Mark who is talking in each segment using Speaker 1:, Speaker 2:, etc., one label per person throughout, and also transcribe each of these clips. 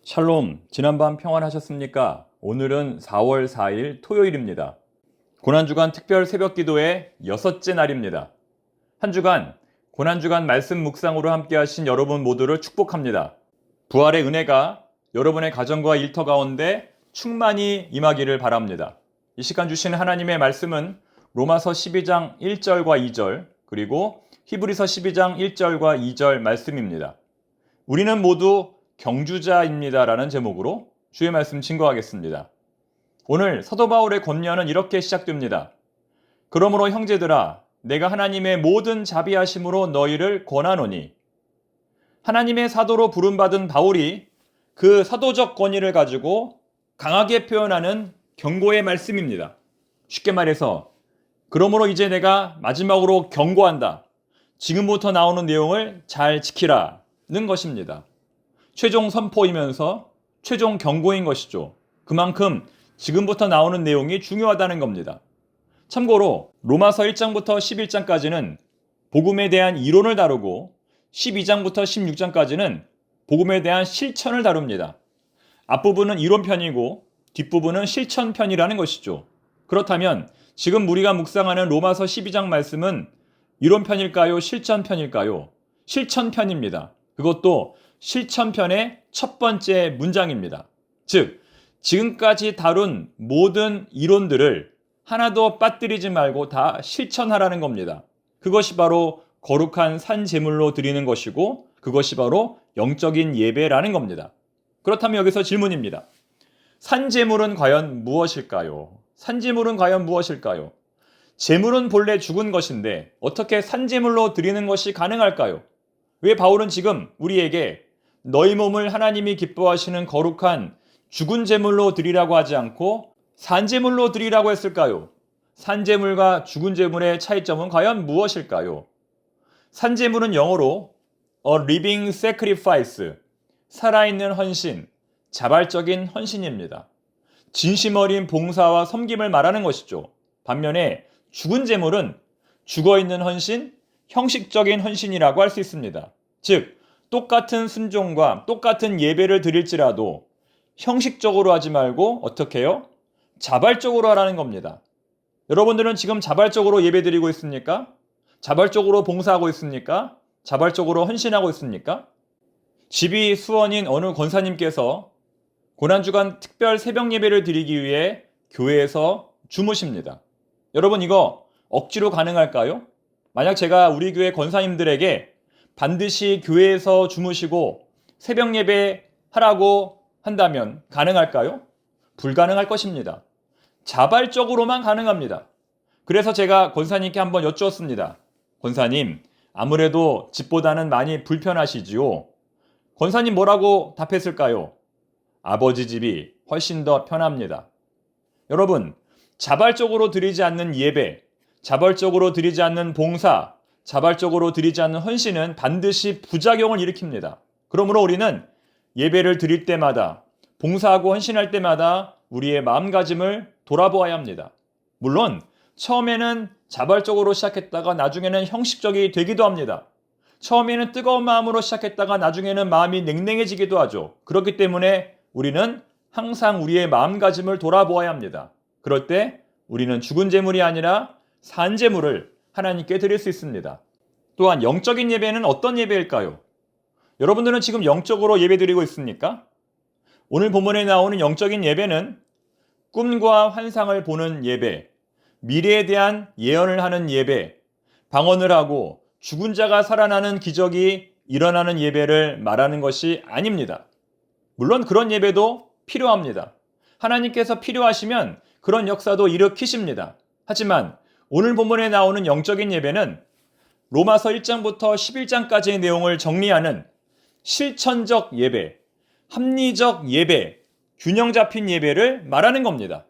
Speaker 1: 샬롬, 지난밤 평안하셨습니까? 오늘은 4월 4일 토요일입니다. 고난주간 특별 새벽기도의 6째 날입니다. 한 주간 고난주간 말씀 묵상으로 함께하신 여러분 모두를 축복합니다. 부활의 은혜가 여러분의 가정과 일터 가운데 충만히 임하기를 바랍니다. 이 시간 주신 하나님의 말씀은 로마서 12장 1절과 2절 그리고 히브리서 12장 1절과 2절 말씀입니다. 우리는 모두 경주자입니다라는 제목으로 주의 말씀 증거하겠습니다. 오늘 사도 바울의 권면은 이렇게 시작됩니다. 그러므로 형제들아, 내가 하나님의 모든 자비하심으로 너희를 권하노니. 하나님의 사도로 부름받은 바울이 그 사도적 권위를 가지고 강하게 표현하는 경고의 말씀입니다. 쉽게 말해서 그러므로 이제 내가 마지막으로 경고한다. 지금부터 나오는 내용을 잘 지키라는 것입니다. 최종 선포이면서 최종 경고인 것이죠. 그만큼 지금부터 나오는 내용이 중요하다는 겁니다. 참고로 로마서 1장부터 11장까지는 복음에 대한 이론을 다루고 12장부터 16장까지는 복음에 대한 실천을 다룹니다. 앞부분은 이론편이고 뒷부분은 실천편이라는 것이죠. 그렇다면 지금 우리가 묵상하는 로마서 12장 말씀은 이론편일까요? 실천편일까요? 실천편입니다. 그것도 실천편의 첫 번째 문장입니다. 즉, 지금까지 다룬 모든 이론들을 하나도 빠뜨리지 말고 다 실천하라는 겁니다. 그것이 바로 거룩한 산 제물로 드리는 것이고 그것이 바로 영적인 예배라는 겁니다. 그렇다면 여기서 질문입니다. 산 제물은 과연 무엇일까요? 산 제물은 과연 무엇일까요? 제물은 본래 죽은 것인데 어떻게 산 제물로 드리는 것이 가능할까요? 왜 바울은 지금 우리에게 너희 몸을 하나님이 기뻐하시는 거룩한 죽은 제물로 드리라고 하지 않고 산 제물로 드리라고 했을까요? 산 제물과 죽은 제물의 차이점은 과연 무엇일까요? 산 제물은 영어로 a living sacrifice, 살아있는 헌신, 자발적인 헌신입니다. 진심 어린 봉사와 섬김을 말하는 것이죠. 반면에 죽은 제물은 죽어있는 헌신, 형식적인 헌신이라고 할 수 있습니다. 즉, 똑같은 순종과 똑같은 예배를 드릴지라도 형식적으로 하지 말고 어떻게 해요? 자발적으로 하라는 겁니다. 여러분들은 지금 자발적으로 예배 드리고 있습니까? 자발적으로 봉사하고 있습니까? 자발적으로 헌신하고 있습니까? 집이 수원인 어느 권사님께서 고난주간 특별 새벽 예배를 드리기 위해 교회에서 주무십니다. 여러분, 이거 억지로 가능할까요? 만약 제가 우리 교회 권사님들에게 반드시 교회에서 주무시고 새벽 예배 하라고 한다면 가능할까요? 불가능할 것입니다. 자발적으로만 가능합니다. 그래서 제가 권사님께 한번 여쭈었습니다. 권사님, 아무래도 집보다는 많이 불편하시지요? 권사님 뭐라고 답했을까요? 아버지 집이 훨씬 더 편합니다. 여러분, 자발적으로 드리지 않는 예배, 자발적으로 드리지 않는 봉사, 자발적으로 드리지 않는 헌신은 반드시 부작용을 일으킵니다. 그러므로 우리는 예배를 드릴 때마다 봉사하고 헌신할 때마다 우리의 마음가짐을 돌아보아야 합니다. 물론 처음에는 자발적으로 시작했다가 나중에는 형식적이 되기도 합니다. 처음에는 뜨거운 마음으로 시작했다가 나중에는 마음이 냉랭해지기도 하죠. 그렇기 때문에 우리는 항상 우리의 마음가짐을 돌아보아야 합니다. 그럴 때 우리는 죽은 제물이 아니라 산 제물을 하나님께 드릴 수 있습니다. 또한 영적인 예배는 어떤 예배일까요? 여러분들은 지금 영적으로 예배 드리고 있습니까? 오늘 본문에 나오는 영적인 예배는 꿈과 환상을 보는 예배, 미래에 대한 예언을 하는 예배, 방언을 하고 죽은 자가 살아나는 기적이 일어나는 예배를 말하는 것이 아닙니다. 물론 그런 예배도 필요합니다. 하나님께서 필요하시면 그런 역사도 일으키십니다. 하지만 오늘 본문에 나오는 영적인 예배는 로마서 1장부터 11장까지의 내용을 정리하는 실천적 예배, 합리적 예배, 균형 잡힌 예배를 말하는 겁니다.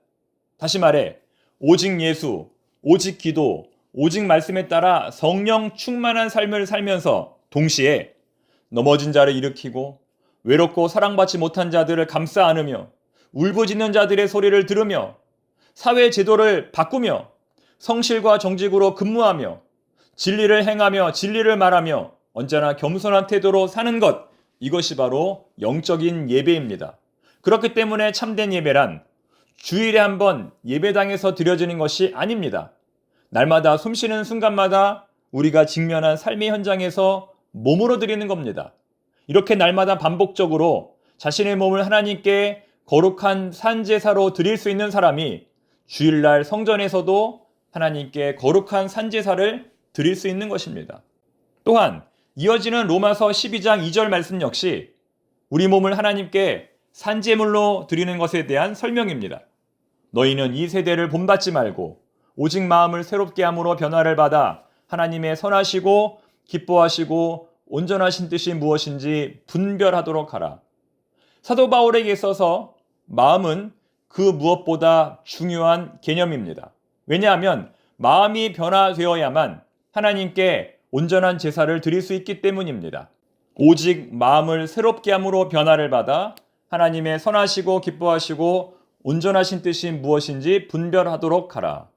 Speaker 1: 다시 말해, 오직 예수, 오직 기도, 오직 말씀에 따라 성령 충만한 삶을 살면서 동시에 넘어진 자를 일으키고 외롭고 사랑받지 못한 자들을 감싸 안으며 울부짖는 자들의 소리를 들으며 사회 제도를 바꾸며 성실과 정직으로 근무하며 진리를 행하며 진리를 말하며 언제나 겸손한 태도로 사는 것, 이것이 바로 영적인 예배입니다. 그렇기 때문에 참된 예배란 주일에 한 번 예배당에서 드려지는 것이 아닙니다. 날마다 숨쉬는 순간마다 우리가 직면한 삶의 현장에서 몸으로 드리는 겁니다. 이렇게 날마다 반복적으로 자신의 몸을 하나님께 거룩한 산제사로 드릴 수 있는 사람이 주일날 성전에서도 하나님께 거룩한 산제사를 드릴 수 있는 것입니다. 또한 이어지는 로마서 12장 2절 말씀 역시 우리 몸을 하나님께 산제물로 드리는 것에 대한 설명입니다. 너희는 이 세대를 본받지 말고 오직 마음을 새롭게 함으로 변화를 받아 하나님의 선하시고 기뻐하시고 온전하신 뜻이 무엇인지 분별하도록 하라. 사도 바울에게 있어서 마음은 그 무엇보다 중요한 개념입니다. 왜냐하면 마음이 변화되어야만 하나님께 온전한 제사를 드릴 수 있기 때문입니다. 오직 마음을 새롭게 함으로 변화를 받아 하나님의 선하시고 기뻐하시고 온전하신 뜻이 무엇인지 분별하도록 하라.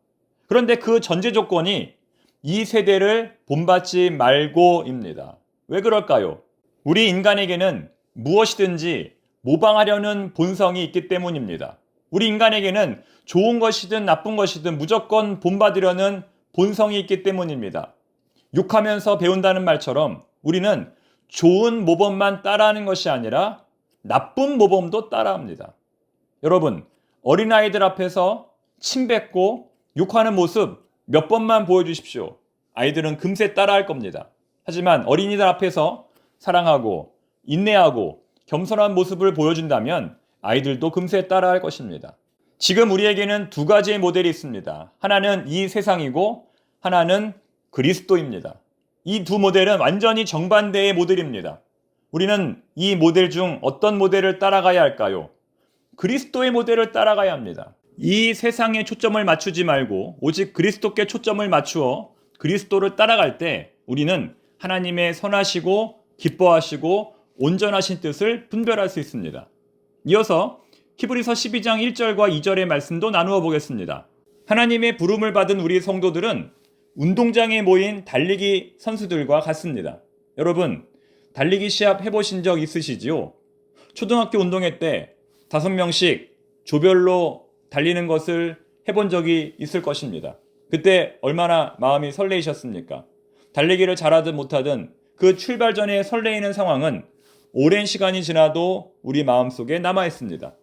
Speaker 1: 그런데 그 전제 조건이 이 세대를 본받지 말고입니다. 왜 그럴까요? 우리 인간에게는 무엇이든지 모방하려는 본성이 있기 때문입니다. 우리 인간에게는 좋은 것이든 나쁜 것이든 무조건 본받으려는 본성이 있기 때문입니다. 욕하면서 배운다는 말처럼 우리는 좋은 모범만 따라하는 것이 아니라 나쁜 모범도 따라합니다. 여러분, 어린아이들 앞에서 침뱉고 욕하는 모습 몇 번만 보여주십시오. 아이들은 금세 따라할 겁니다. 하지만 어린이들 앞에서 사랑하고 인내하고 겸손한 모습을 보여준다면 아이들도 금세 따라할 것입니다. 지금 우리에게는 두 가지의 모델이 있습니다. 하나는 이 세상이고 하나는 그리스도입니다. 이 두 모델은 완전히 정반대의 모델입니다. 우리는 이 모델 중 어떤 모델을 따라가야 할까요? 그리스도의 모델을 따라가야 합니다. 이 세상에 초점을 맞추지 말고 오직 그리스도께 초점을 맞추어 그리스도를 따라갈 때 우리는 하나님의 선하시고 기뻐하시고 온전하신 뜻을 분별할 수 있습니다. 이어서 히브리서 12장 1절과 2절의 말씀도 나누어 보겠습니다. 하나님의 부름을 받은 우리 성도들은 운동장에 모인 달리기 선수들과 같습니다. 여러분, 달리기 시합 해보신 적 있으시지요? 초등학교 운동회 때 5명씩 조별로 달리는 것을 해본 적이 있을 것입니다. 그때 얼마나 마음이 설레이셨습니까? 달리기를 잘하든 못하든 그 출발 전에 설레이는 상황은 오랜 시간이 지나도 우리 마음속에 남아 있습니다.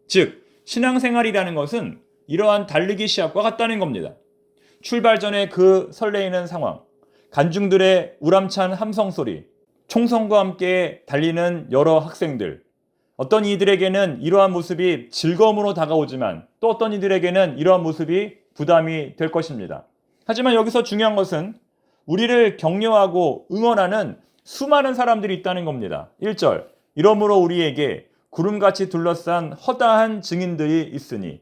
Speaker 1: 즉, 신앙생활이라는 것은 이러한 달리기 시합과 같다는 겁니다. 출발 전에 그 설레이는 상황, 관중들의 우람찬 함성 소리, 총성과 함께 달리는 여러 학생들, 어떤 이들에게는 이러한 모습이 즐거움으로 다가오지만 또 어떤 이들에게는 이러한 모습이 부담이 될 것입니다. 하지만 여기서 중요한 것은 우리를 격려하고 응원하는 수많은 사람들이 있다는 겁니다. 1절, 이러므로 우리에게 구름같이 둘러싼 허다한 증인들이 있으니,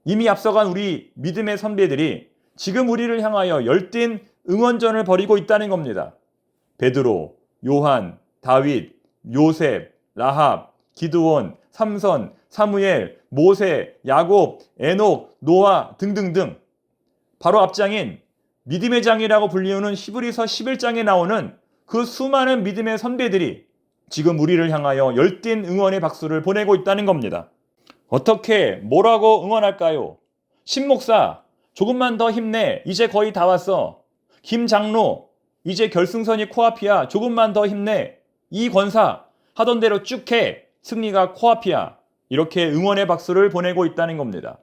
Speaker 1: 이미 앞서간 우리 믿음의 선배들이 지금 우리를 향하여 열띤 응원전을 벌이고 있다는 겁니다. 베드로, 요한, 다윗, 요셉, 라합, 기드온, 삼선, 사무엘, 모세, 야곱, 에녹, 노아 등등등. 바로 앞장인 믿음의 장이라고 불리우는 히브리서 11장에 나오는 그 수많은 믿음의 선배들이 지금 우리를 향하여 열띤 응원의 박수를 보내고 있다는 겁니다. 어떻게 뭐라고 응원할까요? 신목사, 조금만 더 힘내. 이제 거의 다 왔어. 김 장로, 이제 결승선이 코앞이야. 조금만 더 힘내. 이 권사, 하던 대로 쭉 해. 승리가 코앞이야. 이렇게 응원의 박수를 보내고 있다는 겁니다.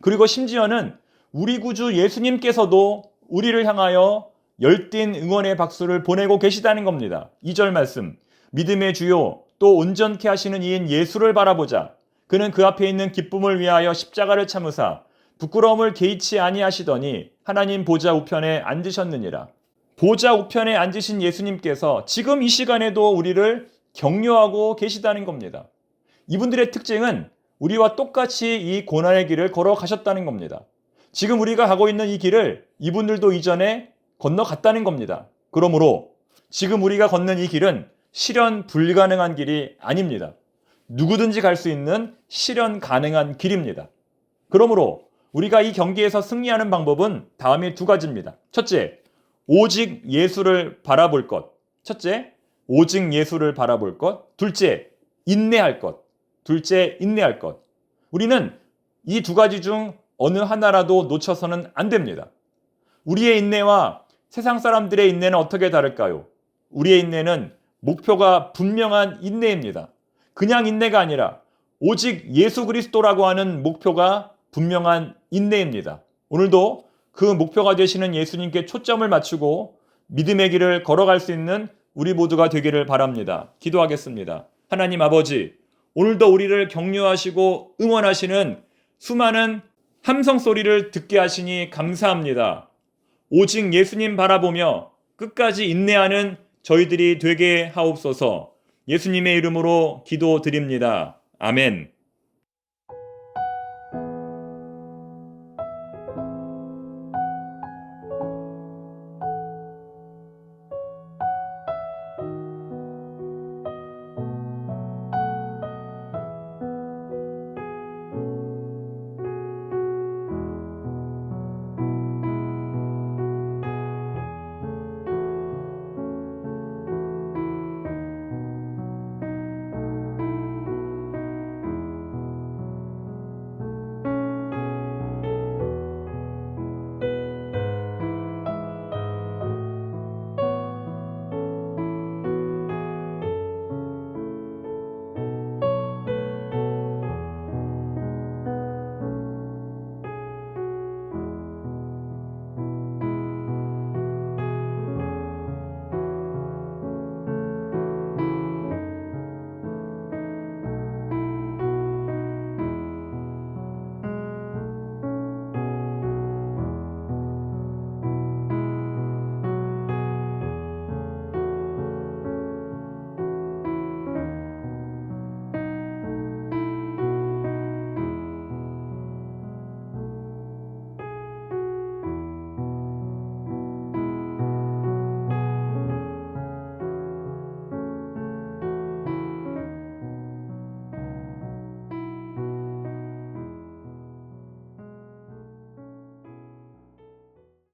Speaker 1: 그리고 심지어는 우리 구주 예수님께서도 우리를 향하여 열띤 응원의 박수를 보내고 계시다는 겁니다. 2절 말씀, 믿음의 주요 또 온전케 하시는 이인 예수를 바라보자. 그는 그 앞에 있는 기쁨을 위하여 십자가를 참으사 부끄러움을 개의치 아니하시더니 하나님 보좌 우편에 앉으셨느니라. 보좌 우편에 앉으신 예수님께서 지금 이 시간에도 우리를 격려하고 계시다는 겁니다. 이분들의 특징은 우리와 똑같이 이 고난의 길을 걸어가셨다는 겁니다. 지금 우리가 가고 있는 이 길을 이분들도 이전에 건너갔다는 겁니다. 그러므로 지금 우리가 걷는 이 길은 실현 불가능한 길이 아닙니다. 누구든지 갈 수 있는 실현 가능한 길입니다. 그러므로 우리가 이 경기에서 승리하는 방법은 다음에 두 가지입니다. 첫째, 오직 예수를 바라볼 것. 첫째, 오직 예수를 바라볼 것. 둘째, 인내할 것. 둘째, 인내할 것. 우리는 이 두 가지 중 어느 하나라도 놓쳐서는 안 됩니다. 우리의 인내와 세상 사람들의 인내는 어떻게 다를까요? 우리의 인내는 목표가 분명한 인내입니다. 그냥 인내가 아니라 오직 예수 그리스도라고 하는 목표가 분명한 인내입니다. 오늘도 그 목표가 되시는 예수님께 초점을 맞추고 믿음의 길을 걸어갈 수 있는 우리 모두가 되기를 바랍니다. 기도하겠습니다. 하나님 아버지, 오늘도 우리를 격려하시고 응원하시는 수많은 함성 소리를 듣게 하시니 감사합니다. 오직 예수님 바라보며 끝까지 인내하는 저희들이 되게 하옵소서. 예수님의 이름으로 기도드립니다. 아멘.